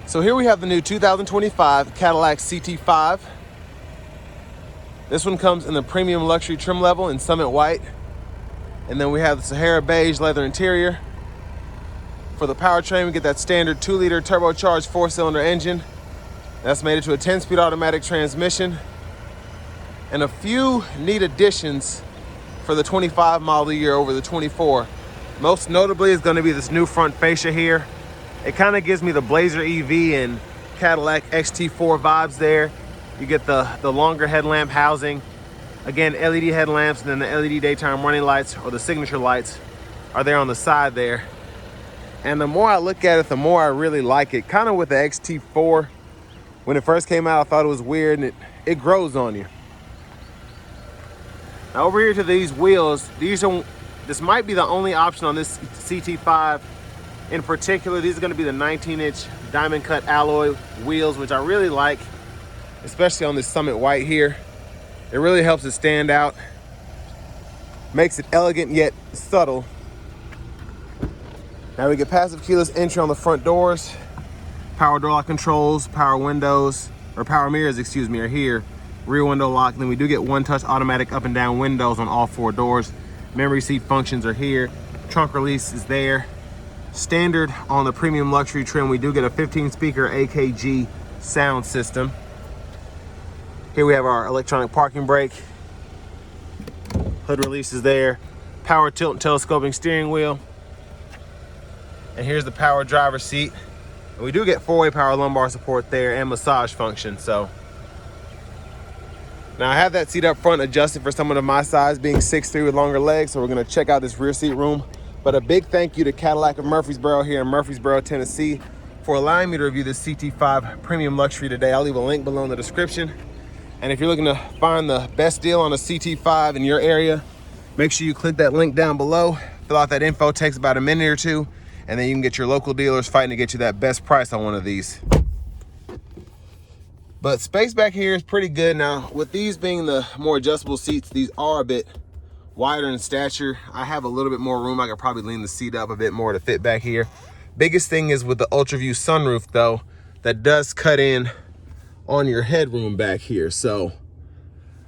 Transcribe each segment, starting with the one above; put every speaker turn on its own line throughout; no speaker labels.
So here we have the new 2025 Cadillac CT5. This one comes in the premium luxury trim level in Summit White. And then we have the Sahara beige leather interior. For the powertrain, we get that standard 2-liter turbocharged 4-cylinder engine. That's made it to a 10-speed automatic transmission. And a few neat additions for the 25 model year over the 24. Most notably is going to be this new front fascia here. It kind of gives me the Blazer EV and Cadillac XT4 vibes there. You get the longer headlamp housing. Again, LED headlamps, and then the LED daytime running lights, or the signature lights, are there on the side there. And the more I look at it, the more I really like it. Kind of with the XT4. When it first came out, I thought it was weird, and it grows on you. Now over here to these wheels, this might be the only option on this CT5 in particular. These are going to be the 19-inch diamond cut alloy wheels, which I really like, especially on this Summit White here. It really helps it stand out, makes it elegant yet subtle. Now we get passive keyless entry on the front doors, power door lock controls, power windows, or power mirrors, excuse me, are here. Rear window lock, and then we do get one-touch automatic up and down windows on all 4 doors. Memory seat functions are here. Trunk release is there. Standard on the premium luxury trim, we do get a 15-speaker AKG sound system. Here we have our electronic parking brake. Hood release is there. Power tilt and telescoping steering wheel. And here's the power driver's seat. And we do get 4-way power lumbar support there and massage function. So now I have that seat up front adjusted for someone of my size, being 6'3" with longer legs. So we're gonna check out this rear seat room. But a big thank you to Cadillac of Murfreesboro here in Murfreesboro, Tennessee, for allowing me to review this CT5 Premium Luxury today. I'll leave a link below in the description. And if you're looking to find the best deal on a CT5 in your area, make sure you click that link down below. Fill out that info, takes about a minute or two, and then you can get your local dealers fighting to get you that best price on one of these. But space back here is pretty good. Now, with these being the more adjustable seats, these are a bit wider in stature. I have a little bit more room. I could probably lean the seat up a bit more to fit back here. Biggest thing is with the ultraview sunroof though, that does cut in on your headroom back here. So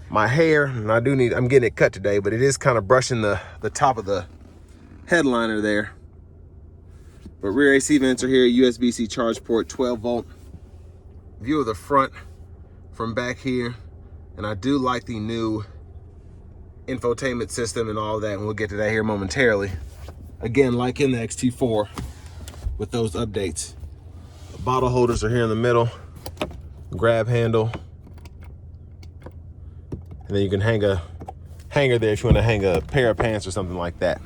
my hair, and I'm getting it cut today, but it is kind of brushing the top of the headliner there. But rear AC vents are here, USB-C charge port, 12 volt. View of the front from back here. And I do like the new infotainment system and all that, and we'll get to that here momentarily. Again, like in the XT4 with those updates. The bottle holders are here in the middle, grab handle, and then you can hang a hanger there if you want to hang a pair of pants or something like that.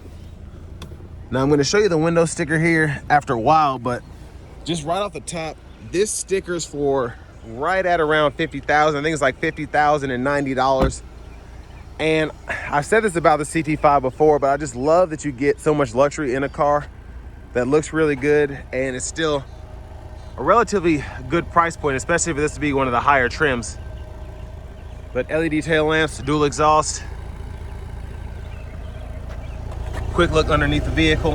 Now I'm going to show you the window sticker here after a while, but just right off the top, this sticker's for right at around $50,000. I think it's like $50,090. And I've said this about the CT5 before, but I just love that you get so much luxury in a car that looks really good, and it's still a relatively good price point, especially for this to be one of the higher trims. But LED tail lamps, dual exhaust. Quick look underneath the vehicle.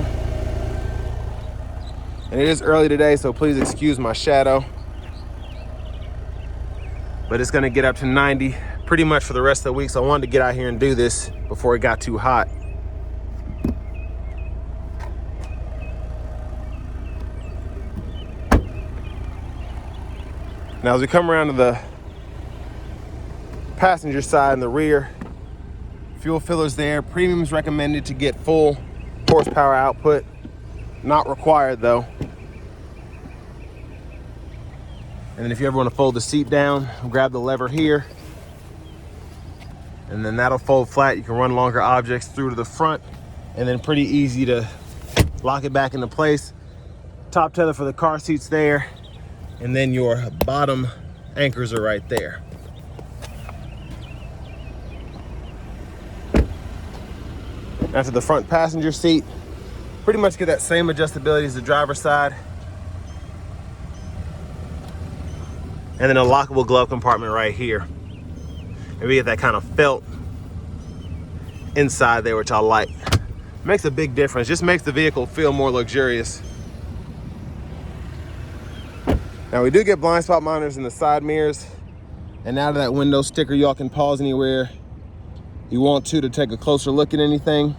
And it is early today, so please excuse my shadow. But it's gonna get up to 90 pretty much for the rest of the week, so I wanted to get out here and do this before it got too hot. Now as we come around to the passenger side in the rear, fuel fillers there. Premium's recommended to get full horsepower output. Not required though. And then if you ever want to fold the seat down, grab the lever here. And then that'll fold flat. You can run longer objects through to the front, and then pretty easy to lock it back into place. Top tether for the car seats there. And then your bottom anchors are right there. Now to the front passenger seat, pretty much get that same adjustability as the driver's side. And then a lockable glove compartment right here. And we get that kind of felt inside there, which I like. Makes a big difference, just makes the vehicle feel more luxurious. Now we do get blind spot monitors in the side mirrors. And out of that window sticker, y'all can pause anywhere you want to take a closer look at anything.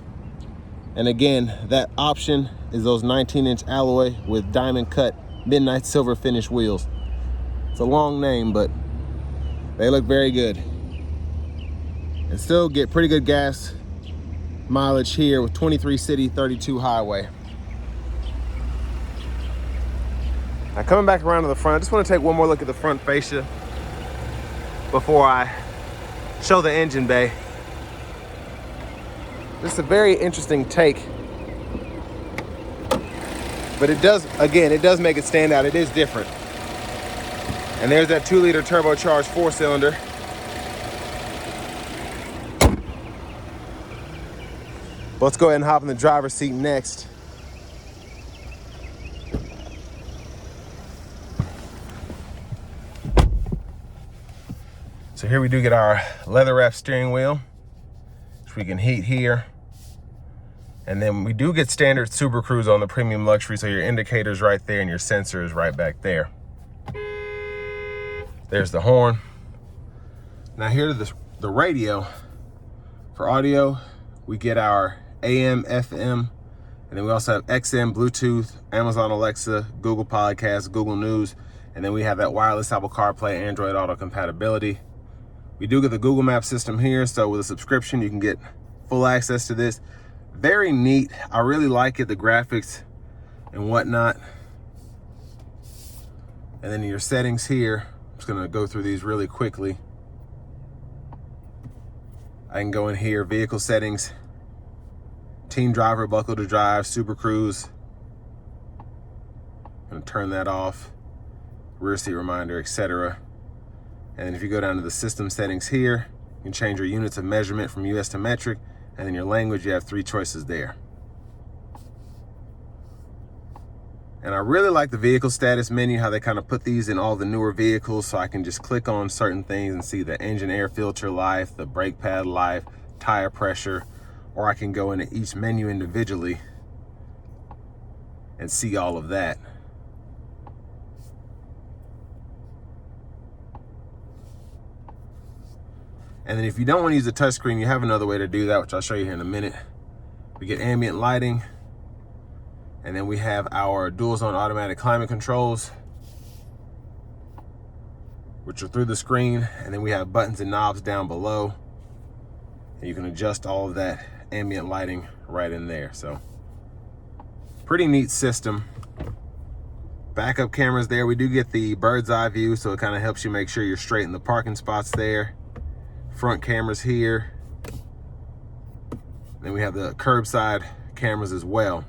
And again, that option is those 19-inch alloy with diamond cut midnight silver finish wheels. It's a long name, but they look very good. And still get pretty good gas mileage here with 23 city, 32 highway. Now coming back around to the front, I just want to take one more look at the front fascia before I show the engine bay. This is a very interesting take, but it does make it stand out. It is different. And there's that 2-liter turbocharged 4-cylinder. Let's go ahead and hop in the driver's seat next. So here we do get our leather wrap steering wheel, which we can heat here. And then we do get standard Super Cruise on the Premium Luxury, so your indicator's right there and your sensor is right back there. There's the horn. Now here's the radio. For audio, we get our AM, FM, and then we also have XM, Bluetooth, Amazon Alexa, Google Podcasts, Google News, and then we have that wireless Apple CarPlay, Android Auto compatibility. We do get the Google Maps system here, so with a subscription, you can get full access to this. Very neat. I really like it, the graphics and whatnot. And then your settings here, I'm just gonna go through these really quickly. I can go in here, vehicle settings, teen driver, buckle to drive, Super Cruise. I'm gonna turn that off, rear seat reminder, etc. And if you go down to the system settings here, you can change your units of measurement from US to metric, and then your language, you have 3 choices there. And I really like the vehicle status menu, how they kind of put these in all the newer vehicles, so I can just click on certain things and see the engine air filter life, the brake pad life, tire pressure, or I can go into each menu individually and see all of that. And then if you don't want to use the touchscreen, you have another way to do that, which I'll show you here in a minute. We get ambient lighting, and then we have our dual zone automatic climate controls, which are through the screen, and then we have buttons and knobs down below, and you can adjust all of that ambient lighting right in there. So pretty neat system. Backup cameras there. We do get the bird's eye view, so it kind of helps you make sure you're straight in the parking spots there. Front cameras here. Then we have the curbside cameras as well.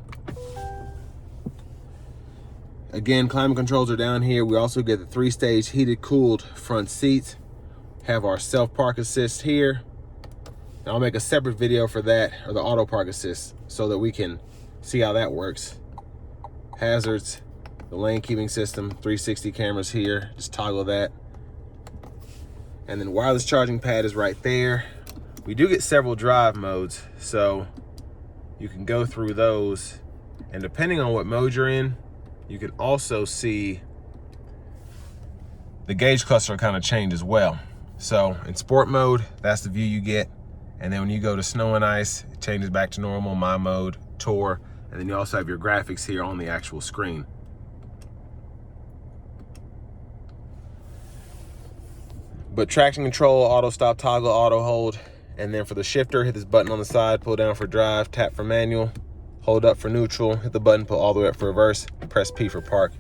Again, climate controls are down here. We also get the 3-stage heated cooled front seats. Have our self park assist here. And I'll make a separate video for that, or the auto park assist, so that we can see how that works. Hazards, the lane keeping system, 360 cameras here, just toggle that. And then wireless charging pad is right there. We do get several drive modes, so you can go through those. And depending on what mode you're in, you can also see the gauge cluster kind of change as well. So in sport mode, that's the view you get. And then when you go to snow and ice, it changes back to normal, my mode, tour. And then you also have your graphics here on the actual screen. But traction control, auto stop, toggle, auto hold. And then for the shifter, hit this button on the side, pull down for drive, tap for manual, hold up for neutral, hit the button, pull all the way up for reverse, press P for park.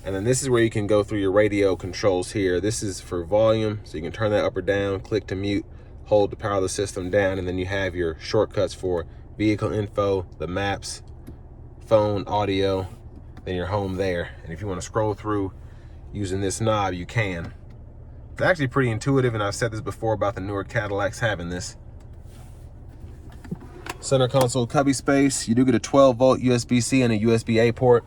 And then this is where you can go through your radio controls here. This is for volume, so you can turn that up or down, click to mute, hold to power the system down, and then you have your shortcuts for vehicle info, the maps, phone, audio, then your home there. And if you want to scroll through using this knob, you can. It's actually pretty intuitive, and I've said this before about the newer Cadillacs having this. Center console cubby space. You do get a 12-volt USB-C and a USB-A port.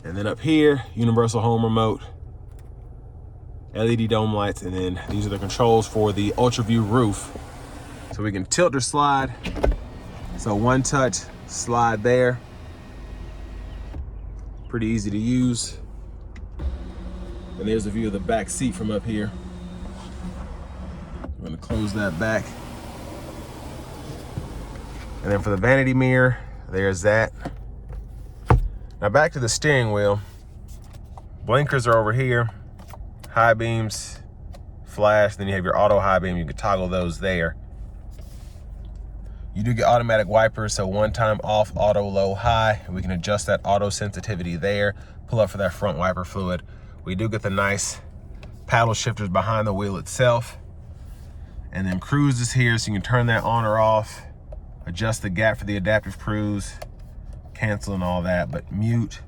And then up here, universal home remote, LED dome lights, and then these are the controls for the ultraview roof. So we can tilt or slide. So one touch, slide there. Pretty easy to use. And there's a view of the back seat from up here. I'm gonna close that back. And then for the vanity mirror, there's that. Now back to the steering wheel. Blinkers are over here. High beams, flash, then you have your auto high beam. You can toggle those there. You do get automatic wipers, so one time off, auto, low, high. We can adjust that auto sensitivity there. Pull up for that front wiper fluid. We do get the nice paddle shifters behind the wheel itself. And then cruise is here, so you can turn that on or off. Adjust the gap for the adaptive cruise, cancel and all that, but mute,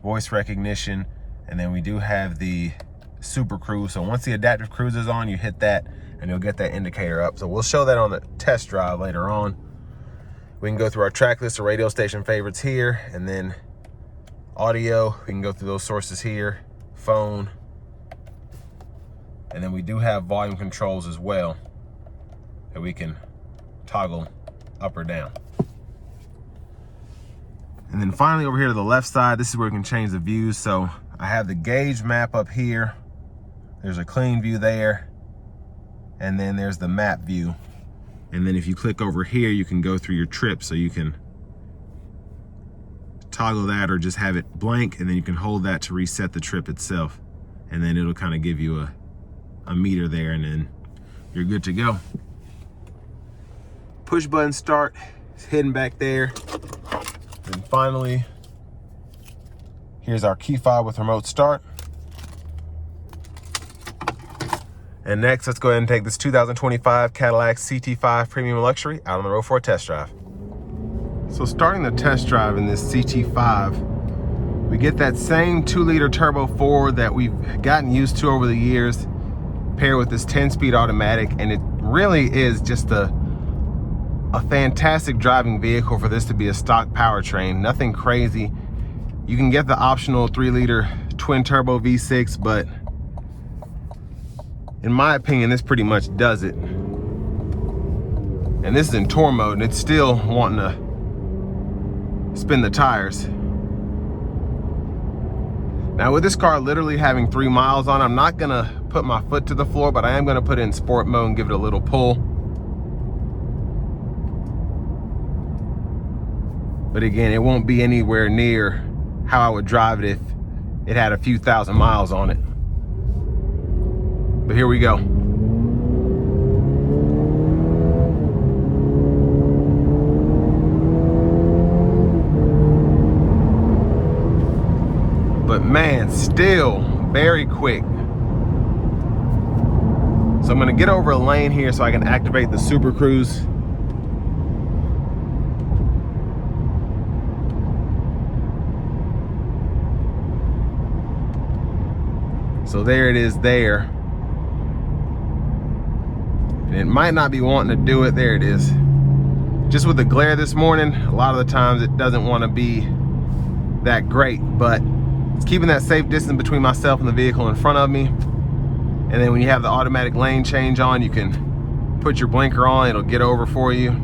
voice recognition, and then we do have the super cruise. So once the adaptive cruise is on, you hit that and you'll get that indicator up. So we'll show that on the test drive later on. We can go through our track list of radio station favorites here, and then audio, we can go through those sources here, phone, and then we do have volume controls as well that we can toggle up or down. And then finally over here to the left side, this is where we can change the views. So I have the gauge map up here. There's a clean view there. And then there's the map view. And then if you click over here, you can go through your trip, so you can toggle that or just have it blank, and then you can hold that to reset the trip itself. And then it'll kind of give you a meter there, and then you're good to go. Push button start is hidden back there. And finally, here's our key fob with remote start. And next, let's go ahead and take this 2025 Cadillac CT5 Premium Luxury out on the road for a test drive. So starting the test drive in this CT5, we get that same 2-liter turbo 4 that we've gotten used to over the years, paired with this 10-speed automatic, and it really is just a fantastic driving vehicle for this to be a stock powertrain. Nothing crazy. You can get the optional 3-liter twin turbo V6, but in my opinion, this pretty much does it. And this is in tour mode, and it's still wanting to spin the tires. Now with this car literally having 3 miles on, I'm not gonna put my foot to the floor, but I am gonna put it in sport mode and give it a little pull. But again, it won't be anywhere near how I would drive it if it had a few thousand miles on it. But here we go. But man, still very quick. So I'm gonna get over a lane here so I can activate the Super Cruise. So there it is there. And it might not be wanting to do it. There it is. Just with the glare this morning, a lot of the times it doesn't want to be that great, but it's keeping that safe distance between myself and the vehicle in front of me. And then when you have the automatic lane change on, you can put your blinker on, it'll get over for you.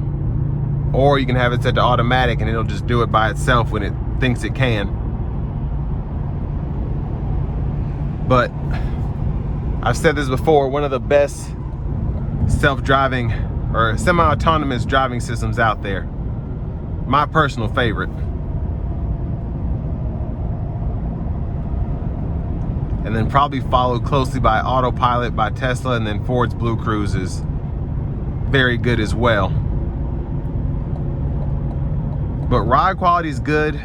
Or you can have it set to automatic and it'll just do it by itself when it thinks it can. But I've said this before, one of the best self-driving or semi-autonomous driving systems out there. My personal favorite. And then probably followed closely by Autopilot by Tesla, and then Ford's Blue Cruise is very good as well. But ride quality is good.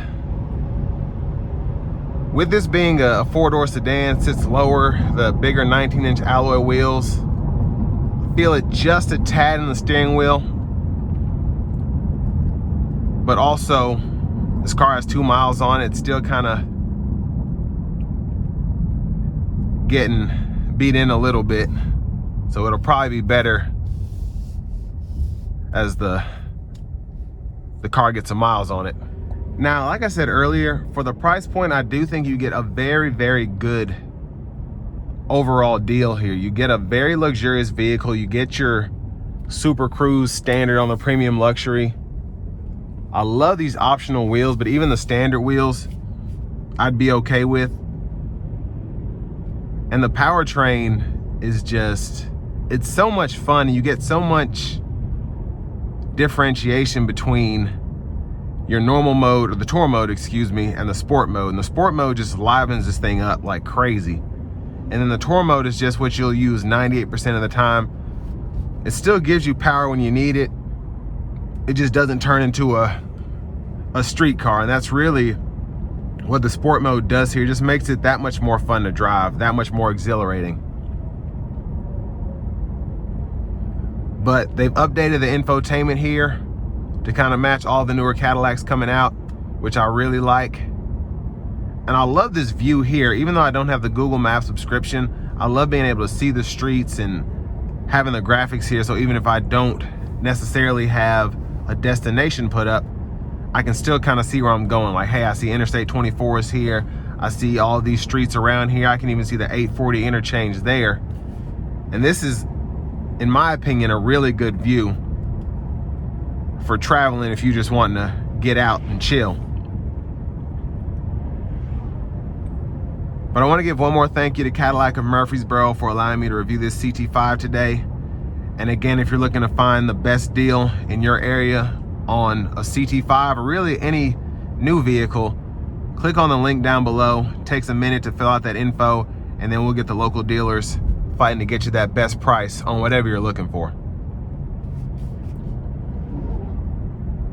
With this being a 4-door sedan, sits lower, the bigger 19-inch alloy wheels, feel it just a tad in the steering wheel. But also, this car has 2 miles on it, it's still kind of getting beat in a little bit. So it'll probably be better as the car gets some miles on it. Now, like I said earlier, for the price point, I do think you get a very, very good overall deal here. You get a very luxurious vehicle. You get your Super Cruise standard on the Premium Luxury. I love these optional wheels, but even the standard wheels, I'd be okay with. And the powertrain is just, it's so much fun. You get so much differentiation between your normal mode, or the tour mode, excuse me, and the sport mode. And the sport mode just livens this thing up like crazy. And then the tour mode is just what you'll use 98% of the time. It still gives you power when you need it. It just doesn't turn into a street car. And that's really what the sport mode does here. It just makes it that much more fun to drive, that much more exhilarating. But they've updated the infotainment here to kind of match all the newer Cadillacs coming out, which I really like. And I love this view here. Even though I don't have the Google Maps subscription, I love being able to see the streets and having the graphics here. So even if I don't necessarily have a destination put up, I can still kind of see where I'm going. Like, hey, I see Interstate 24 is here. I see all these streets around here. I can even see the 840 interchange there. And this is, in my opinion, a really good view for traveling if you just wanting to get out and chill. But I want to give one more thank you to Cadillac of Murfreesboro for allowing me to review this CT5 today. And again, if you're looking to find the best deal in your area on a CT5 or really any new vehicle, click on the link down below. It takes a minute to fill out that info, and then we'll get the local dealers fighting to get you that best price on whatever you're looking for.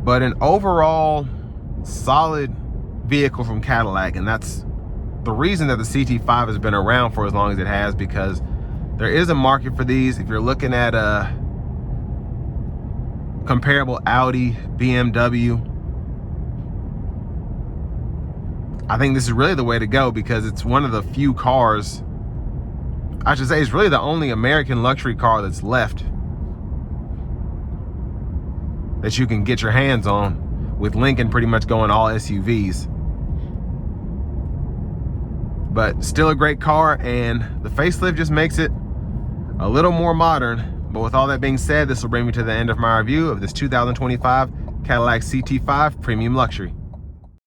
But an overall solid vehicle from Cadillac, and that's the reason that the CT5 has been around for as long as it has, because there is a market for these. If you're looking at a comparable Audi, BMW, I think this is really the way to go, because it's one of the few cars, I should say, it's really the only American luxury car that's left that you can get your hands on, with Lincoln pretty much going all SUVs. But still a great car, and the facelift just makes it a little more modern. But with all that being said, this will bring me to the end of my review of this 2025 Cadillac CT5 Premium Luxury.